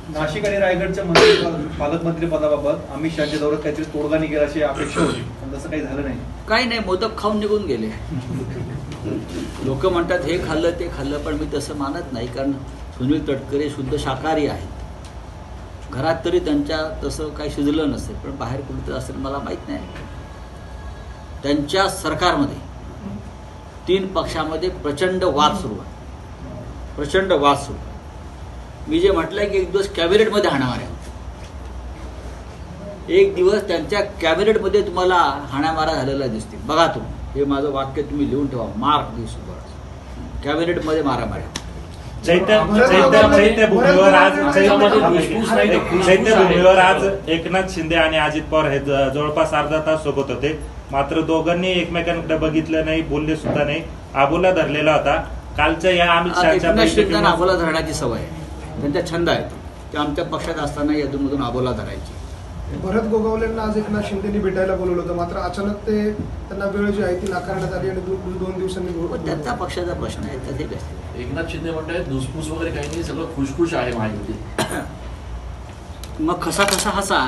नाशिक आणि रायगडच्या पालकमंत्री पदाबाबत अमित शहाच्या दौऱ्यात काहीतरी तोडगा निघेल अशी अपेक्षा होती, पण तसं काही झालं नाही. काही नाही, मोदक खाऊन निघून गेले. लोक म्हणतात हे खाल्लं ते खाल्लं, पण मी तसं मानत नाही. कारण सुनील तटकरे शुद्ध शाकाहारी आहेत. घरात तरी त्यांच्या तसं काही शिजलं नसेल, पण बाहेर कुठं असेल मला माहीत नाही. त्यांच्या सरकारमध्ये 3 पक्षामध्ये प्रचंड वाद सुरू आहे, प्रचंड वाद सुरू. मी जे म्हटलंय की एक दिवस कॅबिनेटमध्ये हाणामाऱ्या, एक दिवस त्यांच्या कॅबिनेटमध्ये तुम्हाला हाणामारा झालेला दिसतील. बघा तुम्ही, हे माझं वाक्य तुम्ही लिहून ठेवा, मार्क दिस वर्ड्स. कॅबिनेटमध्ये मारामाऱ्या. चैत्यभूमीवर आज एकनाथ शिंदे आणि अजित पवार हे जवळपास अर्धा तास सोबत होते. मात्र दोघांनी एकमेकांकडे बघितलं नाही, बोलले सुद्धा नाही. आबोला धरलेला होता. कालच्या या अमित शहाच्या आबोला धरण्याची सवय आहे, त्यांचा छंद आहे. ते आमच्या पक्षात असताना यातून आबोला धरायची. भरत गोगावलेंना आज एकनाथ शिंदेनी भेटायला बोलवलं होतं, मात्र अचानक त्यांना वेळ जी आहे ती नाकारण्यात आली आणि 2 दिवसांनी. त्यांचा पक्षाचा प्रश्न आहे, तर ते काय. एकनाथ शिंदे म्हणतात धुसफूस वगैरे काही नाही, सगळं खुशखुश आहे महायुती. मग कसा हसा